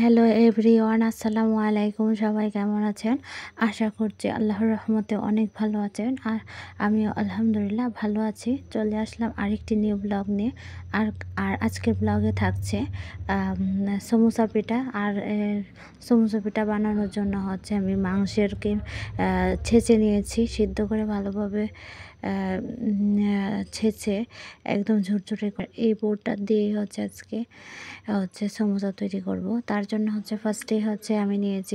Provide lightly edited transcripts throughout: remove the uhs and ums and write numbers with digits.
Hello everyone, আসসালামু আলাইকুম। সবাই কেমন আছেন? আশা করছি আল্লাহর রহমতে অনেক ভালো আছেন। আর আমিও আলহামদুলিল্লাহ ভালো আছি। চলে আসলাম আরেকটি নিউ ব্লগ নিয়ে। আর আর আজকের ব্লগে থাকছে সমোসা পিঠা। আর সমোসা পিঠা বানানোর জন্য আমি মাংসেরকে ছেঁচে নিয়েছি, সিদ্ধ করে ভালোভাবে ছেঁচে একদম ঝুরঝুরে করে এই বোরটা দিয়ে আজকে সমোসা তৈরি করব। তার জন্য ফার্স্টে আমি নিয়েছি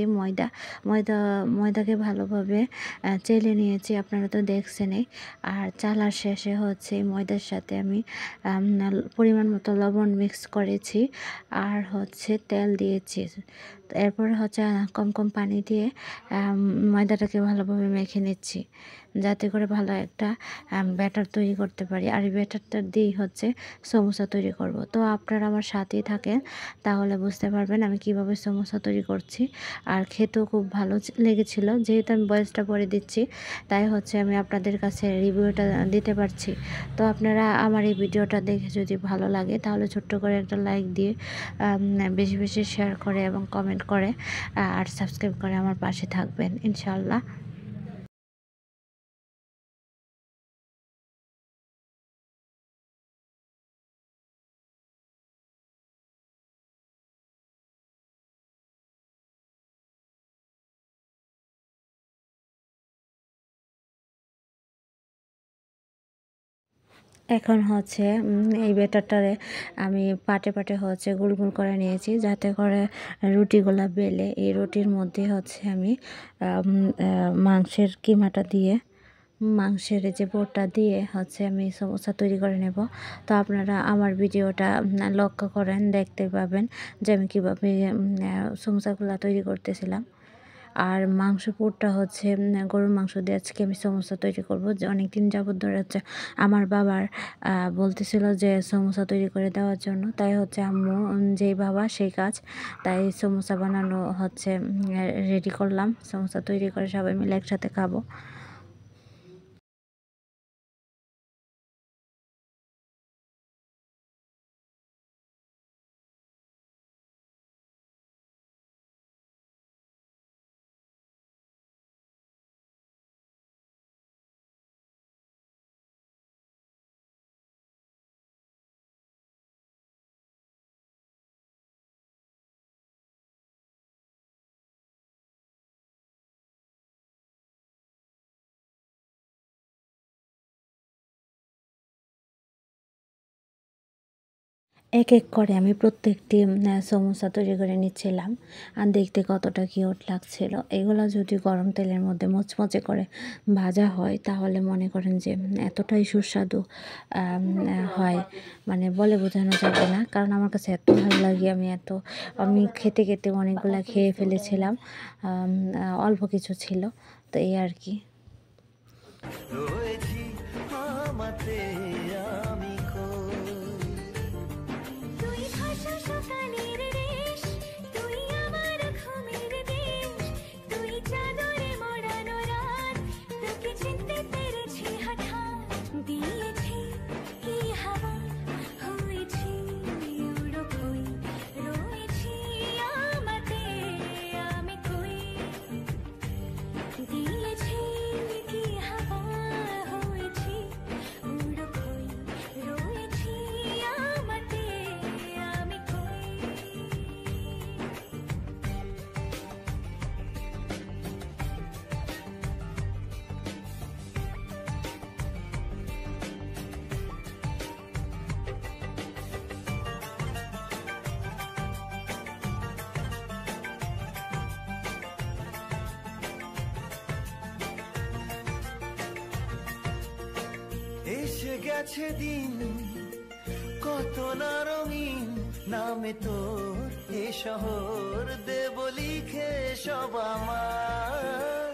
ময়দাকে ভালোভাবে চেলে নিয়েছি, আপনারা তো দেখছেনই। আর চালার শেষে ময়দার সাথে আমি পরিমাণ মতো লবণ মিক্স করেছি আর তেল দিয়েছি। এরপর কম কম পানি দিয়ে ময়দাটাকে ভালোভাবে মেখে নিচ্ছি, যাতে করে ভালো একটা ব্যাটার তৈরি করতে পারি। আর এই ব্যাটারটা দিয়েই সমোসা তৈরি করব। তো আপনারা আমার সাথেই থাকেন, তাহলে বুঝতে পারবেন আমি কিভাবে সমোসা তৈরি করছি। আর খেতেও খুব ভালো লেগেছিল। যেহেতু আমি ভয়েসটা পরে দিচ্ছি, তাই আমি আপনাদের কাছে রিভিউটা দিতে পারছি। তো আপনারা আমার এই ভিডিওটা দেখে যদি ভালো লাগে, তাহলে ছোট্ট করে একটা লাইক দিয়ে বেশি বেশি শেয়ার করে এবং কমেন্ট করে আর সাবস্ক্রাইব করে আমার পাশে থাকবেন ইনশাআল্লাহ। এখন এই ব্যাটারটারে আমি পাটে পাটে গোল গোল করে নিয়েছি, যাতে করে রুটিগুলা বেলে এই রুটির মধ্যে আমি মাংসের কিমাটা দিয়ে মাংসের যে বোটটা দিয়ে আমি সমোসা তৈরি করে নেব। তো আপনারা আমার ভিডিওটা লক্ষ্য করেন, দেখতে পাবেন যে আমি কীভাবে সমোসাগুলো তৈরি করতেছিলাম। আর মাংস পুরটা গরুর মাংস দিয়ে আজকে আমি সমোসা তৈরি করব। যে অনেক দিন যাবত ধরে আমার বাবার বলতেছিল যে সমোসা তৈরি করে দেওয়ার জন্য, তাই আম্মু যেই বাবা সেই কাজ, তাই সমোসা বানানো রেডি করলাম। সমোসা তৈরি করে সবাই মিলে একসাথে খাবো। এক এক করে আমি প্রত্যেকটি সমোসা তৈরি করে নিচ্ছিলাম। আর দেখতে কতটা কিউট লাগছিল। এগুলো যদি গরম তেলের মধ্যে মচমচে করে ভাজা হয়, তাহলে মনে করেন যে এতটাই সুস্বাদু হয়, মানে বলে বোঝানো যাবে না। কারণ আমার কাছে এত ভালো লাগে, আমি খেতে খেতে অনেকগুলো খেয়ে ফেলেছিলাম। অল্প কিছু ছিল, তো এই আর কি। এসে গেছে দিন কত না রঙিন, নামে তোর এ শহর দেব লিখে সব আমার।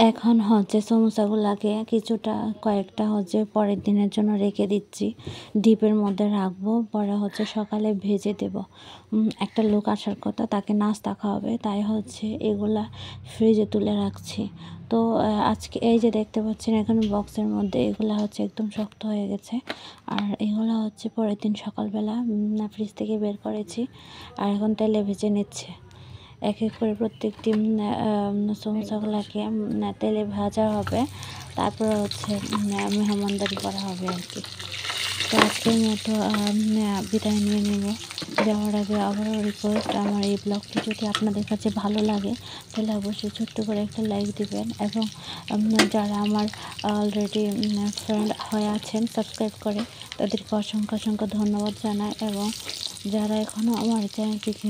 এখন হচ্ছে সমোসাগুলাকে কিছুটা কয়েকটা হচ্ছে পরের দিনের জন্য রেখে দিচ্ছি, ডিপের মধ্যে রাখবো, পরে হচ্ছে সকালে ভেজে দেব। একটা লোক আসার কথা, তাকে নাস্তা খাওয়াবে, তাই হচ্ছে এগুলা ফ্রিজে তুলে রাখছি। তো আজকে এই যে দেখতে পাচ্ছেন এখানে বক্সের মধ্যে এগুলা হচ্ছে একদম শক্ত হয়ে গেছে, আর এগুলো হচ্ছে পরের দিন সকালবেলা ফ্রিজ থেকে বের করেছি, আর এখন তেলে ভেজে নিচ্ছে। এক এক করে প্রত্যেকটি সমোসাগুলোকে তেলে ভাজা হবে, তারপরে হচ্ছে মেহমানদারি করা হবে আর কি। তো আজকের মতো বিদায় নিয়ে নেব। যাওয়ার আগে আবারও রিকোয়েস্ট, আমার এই ব্লগটি যদি আপনাদের কাছে ভালো লাগে তাহলে অবশ্যই ছোট্ট করে একটা লাইক দিবেন, এবং যারা আমার অলরেডি ফ্রেন্ড হয়ে আছেন সাবস্ক্রাইব করে তাদেরকে অসংখ্য অসংখ্য ধন্যবাদ জানাই, এবং যারা এখনও আমার চ্যানেলটিকে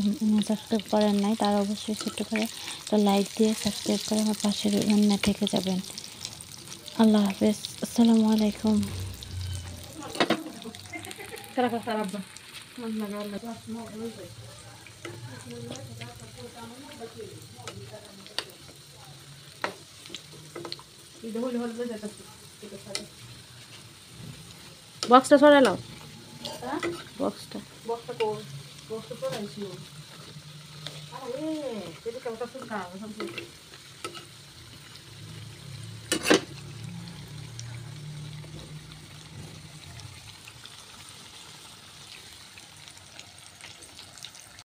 সাবস্ক্রাইব করেন নাই তারা অবশ্যই ছোট্ট করে একটা লাইক দিয়ে সাবস্ক্রাইব করে আমার পাশে থেকে যাবেন। আল্লাহ হাফেজ, আসসালামু আলাইকুম। বক্সটা সরাই লাও, বক্সটা বক্সটা কোন বক্সটা সরাইছি। আরে এটা কেমন সুন্দর